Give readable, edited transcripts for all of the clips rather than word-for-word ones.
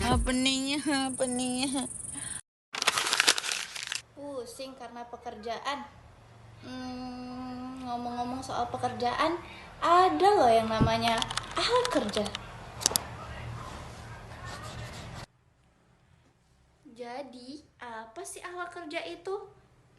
Happeningnya. Pusing karena pekerjaan. Ngomong-ngomong soal pekerjaan, ada loh yang namanya akhlak kerja. Jadi, apa sih akhlak kerja itu?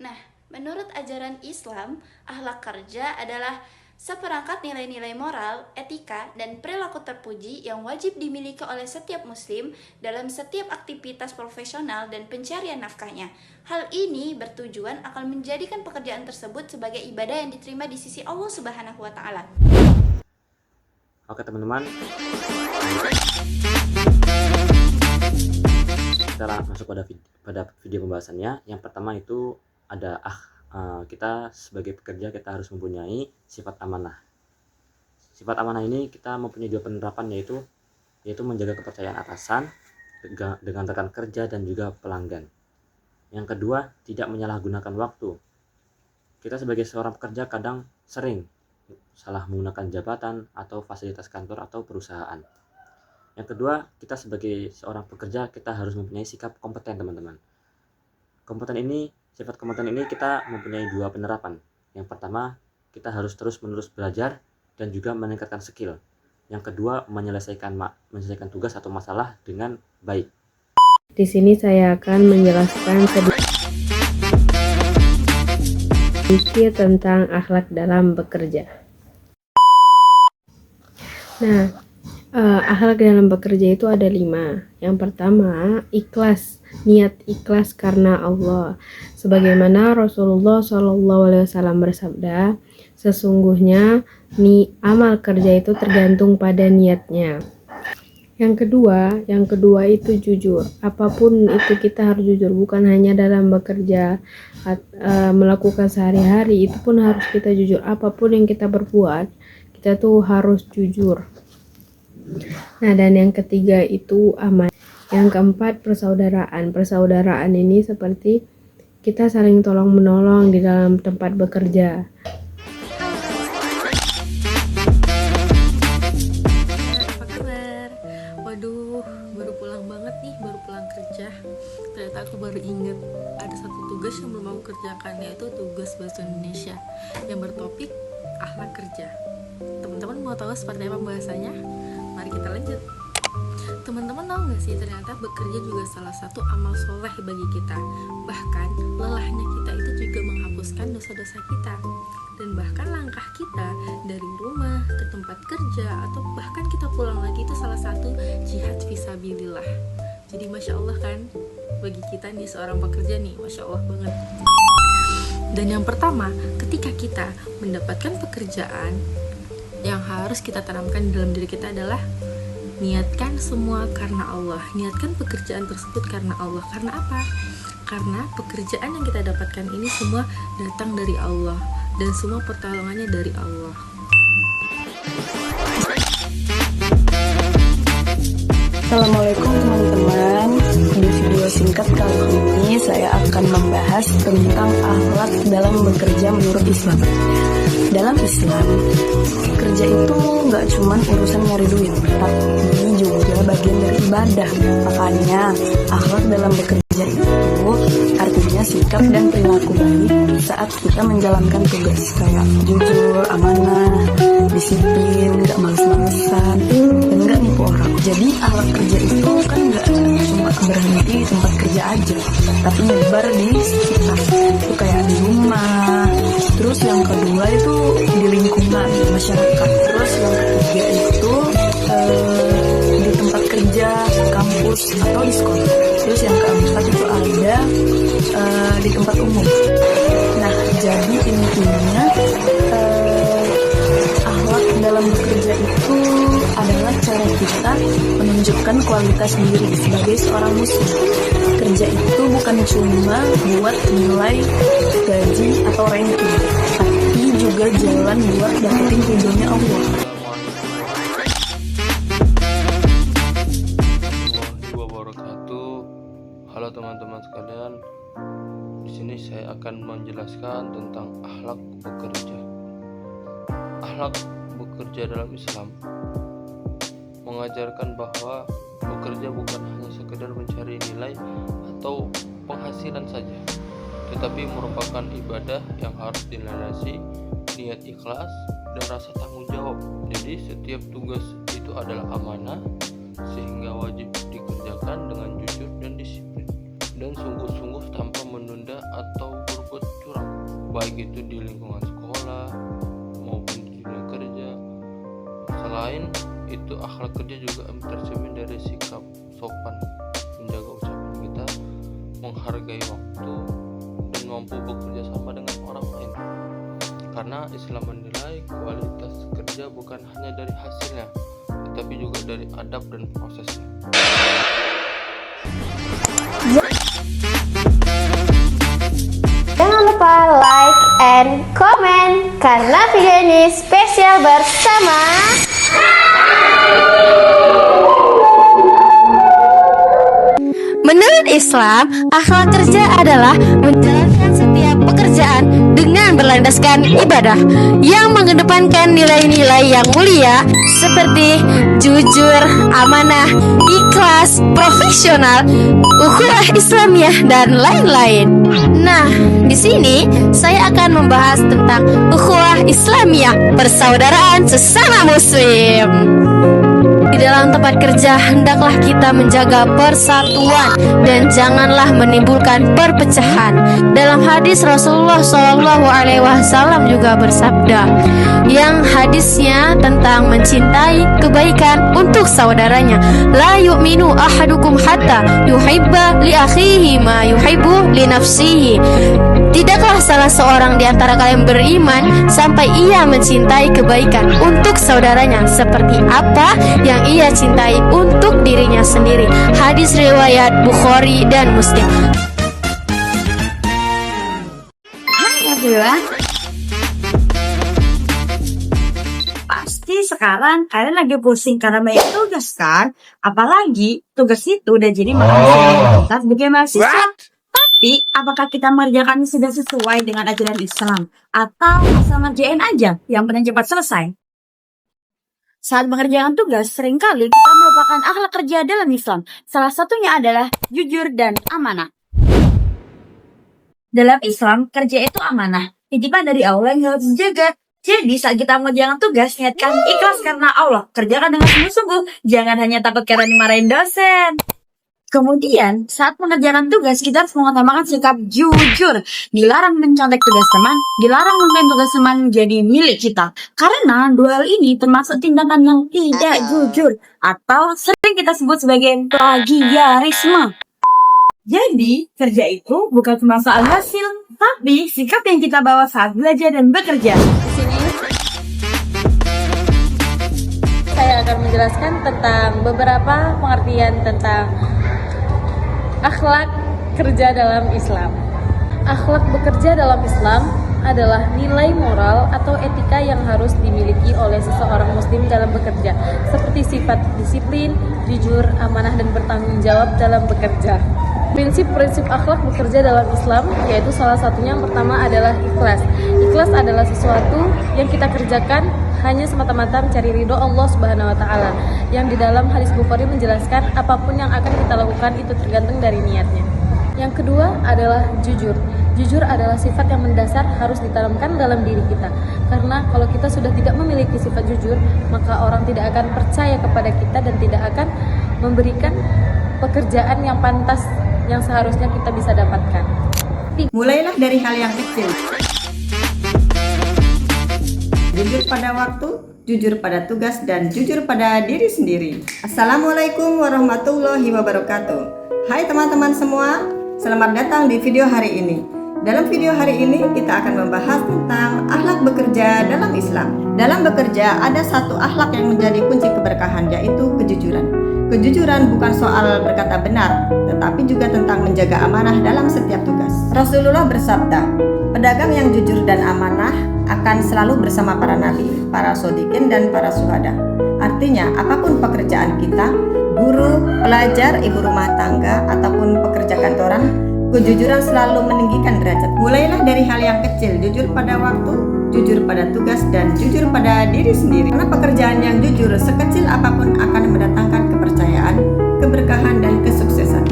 Nah, menurut ajaran Islam, akhlak kerja adalah seperangkat nilai-nilai moral, etika, dan perilaku terpuji yang wajib dimiliki oleh setiap muslim dalam setiap aktivitas profesional dan pencarian nafkahnya. Hal ini bertujuan akan menjadikan pekerjaan tersebut sebagai ibadah yang diterima di sisi Allah Subhanahu wa Ta'ala. Oke teman-teman, kita masuk pada video pembahasannya. Yang pertama itu ada kita sebagai pekerja kita harus mempunyai sifat amanah. Sifat amanah ini kita mempunyai dua penerapan, yaitu menjaga kepercayaan atasan dengan rekan kerja dan juga pelanggan. Yang kedua, tidak menyalahgunakan waktu. Kita sebagai seorang pekerja kadang sering salah menggunakan jabatan atau fasilitas kantor atau perusahaan. Yang kedua, kita sebagai seorang pekerja kita harus mempunyai sikap kompeten, teman-teman. Sifat kompeten ini kita mempunyai dua penerapan. Yang pertama, kita harus terus-menerus belajar dan juga meningkatkan skill. Yang kedua, menyelesaikan tugas atau masalah dengan baik. Di sini saya akan menjelaskan sedikit tentang akhlak dalam bekerja. Nah, akhlak dalam bekerja itu ada 5. Yang pertama, ikhlas, niat ikhlas karena Allah. Sebagaimana Rasulullah SAW bersabda, sesungguhnya amal kerja itu tergantung pada niatnya. Yang kedua itu jujur. Apapun itu kita harus jujur, bukan hanya dalam bekerja, melakukan sehari-hari, itu pun harus kita jujur. Apapun yang kita berbuat, kita tuh harus jujur. Nah, dan yang ketiga itu aman. Yang keempat, persaudaraan. Persaudaraan ini seperti kita saling tolong-menolong di dalam tempat bekerja. Apa kabar? Waduh, baru pulang banget nih, baru pulang kerja. Ternyata aku baru inget ada satu tugas yang belum aku kerjakan, yaitu tugas bahasa Indonesia yang bertopik akhlak kerja. Teman-teman mau tahu seperti apa bahasanya? Mari kita lanjut. Teman-teman tahu gak sih, ternyata bekerja juga salah satu amal soleh bagi kita. Bahkan lelahnya kita itu juga menghapuskan dosa-dosa kita. Dan bahkan langkah kita dari rumah ke tempat kerja atau bahkan kita pulang lagi itu salah satu jihad fisabilillah. Jadi Masya Allah kan, bagi kita nih seorang pekerja nih, Masya Allah banget. Dan yang pertama, ketika kita mendapatkan pekerjaan, yang harus kita tanamkan dalam diri kita adalah niatkan semua karena Allah. Niatkan pekerjaan tersebut karena Allah. Karena apa? Karena pekerjaan yang kita dapatkan ini semua datang dari Allah dan semua pertolongannya dari Allah. Assalamualaikum teman-teman. Di video singkat kali ini saya akan membahas tentang akhlak dalam bekerja menurut Islam. Dalam Islam, kerja itu nggak cuma urusan nyari duit, tapi juga bagian dari ibadah. Makanya akhlak dalam bekerja itu artinya sikap dan perilaku baik saat kita menjalankan tugas, kayak jujur, amanah, disiplin, nggak males-malesan, dan nggak nipu orang. Jadi akhlak kerja itu kan nggak cuma berhenti di tempat kerja aja, tapi nyebar di sekitar. Itu kayak di rumah. Terus yang kedua itu di lingkungan masyarakat. Terus yang ketiga itu di tempat kerja, kampus atau di sekolah. Terus yang keempat itu ada di tempat umum. Nah, jadi intinya akhlak dalam bekerja itu adalah cara kita menunjukkan kualitas diri sebagai seorang muslim. Kerja itu bukan cuma buat nilai, gaji, atau ranking, tapi juga jalan buat dapetin ridhonya Allah. Halo teman-teman sekalian, di sini saya akan menjelaskan tentang akhlak bekerja. Akhlak bekerja dalam Islam mengajarkan bahwa bekerja bukan hanya sekedar mencari nilai atau penghasilan saja, tetapi merupakan ibadah yang harus dilandasi niat ikhlas dan rasa tanggung jawab. Jadi setiap tugas itu adalah amanah, sehingga wajib dikerjakan dengan jujur dan disiplin, dan sungguh-sungguh tanpa menunda atau berbuat curang, baik itu di lingkungan sekolah maupun di dunia kerja. Selain itu, akhlak kerja juga tercermin dari sikap sopan, menjaga ucapan kita, menghargai waktu, dan mampu bekerja sama dengan orang lain. Karena Islam menilai kualitas kerja bukan hanya dari hasilnya, tetapi juga dari adab dan prosesnya. Jangan lupa like and comment karena video ini spesial bersama Menurut Islam, akhlak kerja adalah menjalankan setiap pekerjaan dengan berlandaskan ibadah yang mengedepankan nilai-nilai yang mulia seperti jujur, amanah, ikhlas, profesional, ukhuwah Islamiyah, dan lain-lain. Nah, di sini saya akan membahas tentang ukhuwah Islamiyah, persaudaraan sesama muslim. Di dalam tempat kerja, hendaklah kita menjaga persatuan dan janganlah menimbulkan perpecahan. Dalam hadis Rasulullah SAW juga bersabda, yang hadisnya tentang mencintai kebaikan untuk saudaranya. La yu'minu ahadukum hatta yuhibba li akhihi ma yuhibbu li nafsihi. Tidaklah salah seorang di antara kalian beriman sampai ia mencintai kebaikan untuk saudaranya seperti apa yang ia cintai untuk dirinya sendiri. Hadis riwayat Bukhari dan Muslim. Hai everyone. Pasti sekarang kalian lagi pusing karena banyak tugas kan? Apalagi tugas itu udah jadi makan kita sebagai mahasiswa. Tapi apakah kita mengerjakannya sudah sesuai dengan ajaran Islam? Atau asal ngerjain aja yang penting cepat selesai? Saat mengerjakan tugas, seringkali kita melupakan akhlak kerja dalam Islam. Salah satunya adalah jujur dan amanah. Dalam Islam, kerja itu amanah. Titipan dari Allah yang harus dijaga. Jadi saat kita mengerjakan tugas, niatkan ikhlas karena Allah. Kerjakan dengan sungguh-sungguh. Jangan hanya takut karena dimarahin dosen. Kemudian, saat mengerjakan tugas, kita harus mengutamakan sikap jujur. Dilarang mencontek tugas teman, dilarang mengklaim tugas teman menjadi milik kita. Karena dua hal ini termasuk tindakan yang tidak jujur atau sering kita sebut sebagai plagiarisme. Jadi, kerja itu bukan cuma soal hasil, tapi sikap yang kita bawa saat belajar dan bekerja. Di sini saya akan menjelaskan tentang beberapa pengertian tentang akhlak kerja dalam Islam. Akhlak bekerja dalam Islam adalah nilai moral atau etika yang harus dimiliki oleh seseorang muslim dalam bekerja, seperti sifat disiplin, jujur, amanah, dan bertanggung jawab dalam bekerja. Prinsip-prinsip akhlak bekerja dalam Islam yaitu salah satunya yang pertama adalah ikhlas. Ikhlas adalah sesuatu yang kita kerjakan hanya semata-mata mencari ridho Allah Subhanahu wa taala. Yang di dalam hadis Bukhari menjelaskan apapun yang akan kita lakukan itu tergantung dari niatnya. Yang kedua adalah jujur. Jujur adalah sifat yang mendasar harus ditanamkan dalam diri kita. Karena kalau kita sudah tidak memiliki sifat jujur, maka orang tidak akan percaya kepada kita dan tidak akan memberikan pekerjaan yang pantas yang seharusnya kita bisa dapatkan. Mulailah dari hal yang kecil. Jujur pada waktu, jujur pada tugas, dan jujur pada diri sendiri. Assalamualaikum warahmatullahi wabarakatuh. Hai teman-teman semua, selamat datang di video hari ini. Dalam video hari ini kita akan membahas tentang akhlak bekerja dalam Islam. Dalam bekerja ada satu akhlak yang menjadi kunci keberkahan, yaitu kejujuran. Kejujuran bukan soal berkata benar, tetapi juga tentang menjaga amanah dalam setiap tugas. Rasulullah bersabda, pedagang yang jujur dan amanah akan selalu bersama para nabi, para shodiqin, dan para syuhada. Artinya, apapun pekerjaan kita, guru, pelajar, ibu rumah tangga, ataupun pekerja kantoran, Kejujuran selalu meninggikan derajat. Mulailah dari hal yang kecil, jujur pada waktu, jujur pada tugas, dan jujur pada diri sendiri. Karena pekerjaan yang jujur sekecil apapun akan mendatangkan kepercayaan, keberkahan, dan kesuksesan.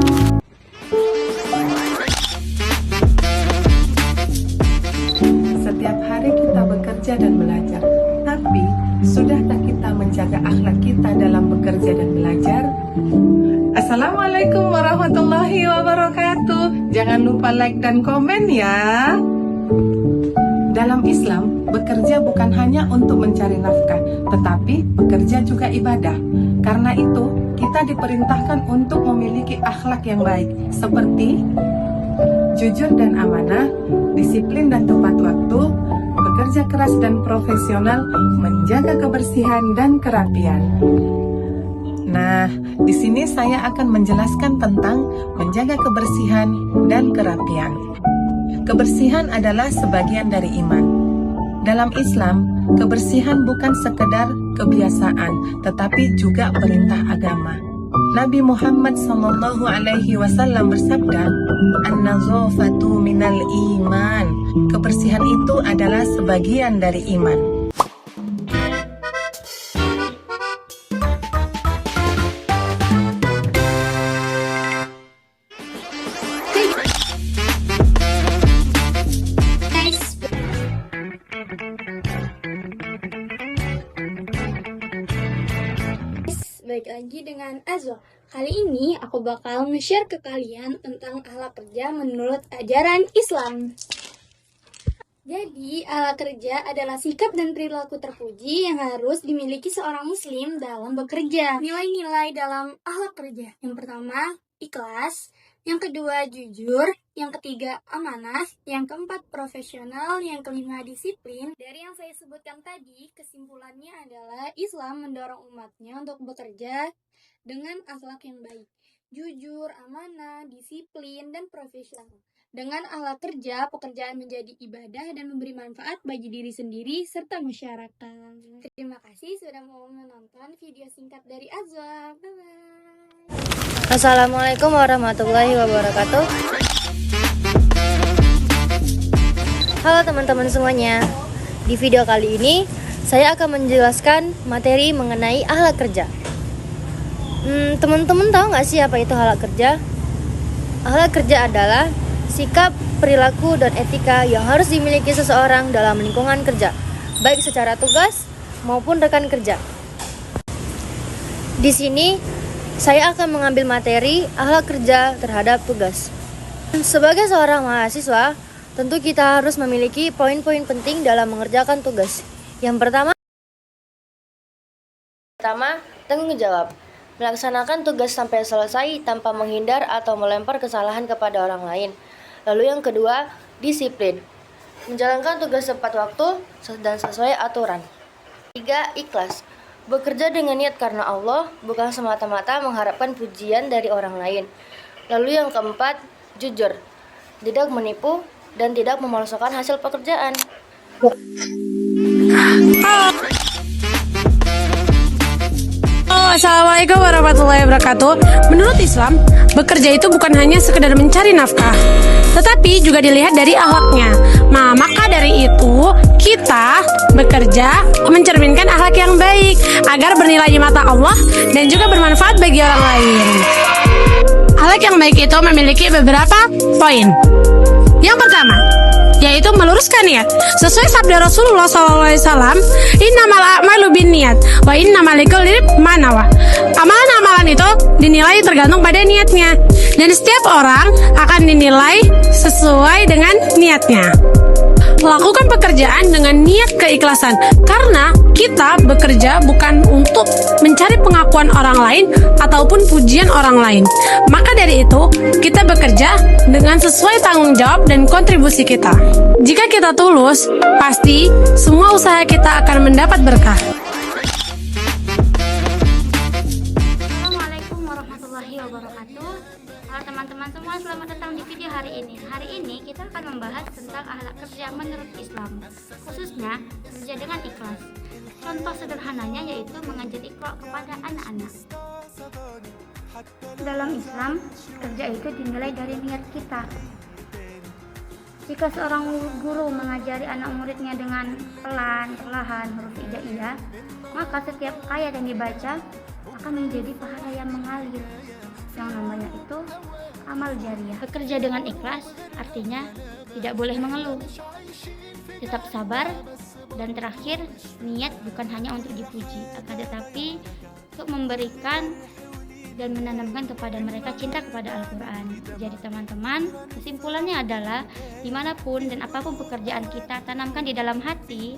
Setiap hari kita bekerja dan belajar, tapi sudahkah kita menjaga akhlak kita dalam bekerja dan belajar? Assalamualaikum warahmatullahi wabarakatuh. Jangan lupa like dan komen ya. Dalam Islam, bekerja bukan hanya untuk mencari nafkah, tetapi bekerja juga ibadah. Karena itu, kita diperintahkan untuk memiliki akhlak yang baik, seperti jujur dan amanah, disiplin dan tepat waktu, bekerja keras dan profesional, menjaga kebersihan dan kerapian. Nah, di sini saya akan menjelaskan tentang menjaga kebersihan dan kerapian. Kebersihan adalah sebagian dari iman. Dalam Islam, kebersihan bukan sekedar kebiasaan, tetapi juga perintah agama. Nabi Muhammad SAW bersabda, "An-nazafatu minal iman." Kebersihan itu adalah sebagian dari iman. Baik lagi dengan Azwa. Kali ini aku bakal nge-share ke kalian tentang akhlak kerja menurut ajaran Islam. Jadi, akhlak kerja adalah sikap dan perilaku terpuji yang harus dimiliki seorang muslim dalam bekerja. Nilai-nilai dalam akhlak kerja. Yang pertama, ikhlas. Yang kedua, jujur. Yang ketiga, amanah. Yang keempat, profesional. Yang kelima, disiplin. Dari yang saya sebutkan tadi, kesimpulannya adalah Islam mendorong umatnya untuk bekerja dengan akhlak yang baik. Jujur, amanah, disiplin, dan profesional. Dengan akhlak kerja, pekerjaan menjadi ibadah dan memberi manfaat bagi diri sendiri serta masyarakat. Terima kasih sudah mau menonton video singkat dari Azwa. Bye-bye. Assalamualaikum warahmatullahi wabarakatuh. Halo teman-teman semuanya. Di video kali ini saya akan menjelaskan materi mengenai akhlak kerja. Teman-teman tahu nggak sih apa itu akhlak kerja? Akhlak kerja adalah sikap, perilaku, dan etika yang harus dimiliki seseorang dalam lingkungan kerja, baik secara tugas maupun rekan kerja. Di sini saya akan mengambil materi akhlak kerja terhadap tugas. Sebagai seorang mahasiswa, tentu kita harus memiliki poin-poin penting dalam mengerjakan tugas. Yang pertama, tanggung jawab. Melaksanakan tugas sampai selesai tanpa menghindar atau melempar kesalahan kepada orang lain. Lalu yang kedua, disiplin. Menjalankan tugas tepat waktu dan sesuai aturan. 3. Ikhlas. Bekerja dengan niat karena Allah, bukan semata-mata mengharapkan pujian dari orang lain. Lalu yang keempat, jujur. Tidak menipu dan tidak memalsukan hasil pekerjaan. Assalamualaikum warahmatullahi wabarakatuh. Menurut Islam, bekerja itu bukan hanya sekedar mencari nafkah, tetapi juga dilihat dari akhlaknya. Nah, maka dari itu kita bekerja mencerminkan akhlak yang baik agar bernilai di mata Allah dan juga bermanfaat bagi orang lain. Akhlak yang baik itu memiliki beberapa poin. Yang pertama, yaitu meluruskan niat. Sesuai sabda Rasulullah SAW, "Innamal a'malu binniyat wa innamal likulli man nawa." Amalan-amalan itu dinilai tergantung pada niatnya, dan setiap orang akan dinilai sesuai dengan niatnya. Lakukan pekerjaan dengan niat keikhlasan, karena kita bekerja bukan untuk mencari pengakuan orang lain ataupun pujian orang lain. Maka dari itu, kita bekerja dengan sesuai tanggung jawab dan kontribusi kita. Jika kita tulus, pasti semua usaha kita akan mendapat berkah. Assalamualaikum warahmatullahi wabarakatuh. Halo teman-teman semua, selamat datang di video hari ini. Hari ini kita akan membahas tentang akhlak kerja menurut Islam, khususnya kerja dengan ikhlas. Contoh sederhananya yaitu mengajar Iqra kepada anak-anak. Dalam Islam, kerja itu dinilai dari niat kita. Jika seorang guru mengajari anak muridnya dengan perlahan huruf hijaiyah, maka setiap ayat yang dibaca akan menjadi pahala yang mengalir. Yang namanya itu amal jariah. Bekerja dengan ikhlas artinya tidak boleh mengeluh, tetap sabar, dan terakhir, niat bukan hanya untuk dipuji, akan tetapi untuk memberikan dan menanamkan kepada mereka cinta kepada Al-Quran. Jadi teman-teman, kesimpulannya adalah dimanapun dan apapun pekerjaan kita, tanamkan di dalam hati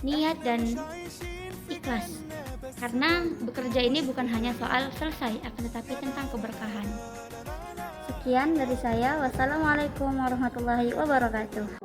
niat dan ikhlas, karena bekerja ini bukan hanya soal selesai, akan tetapi tentang keberkahan. Sekian dari saya. Wassalamualaikum warahmatullahi wabarakatuh.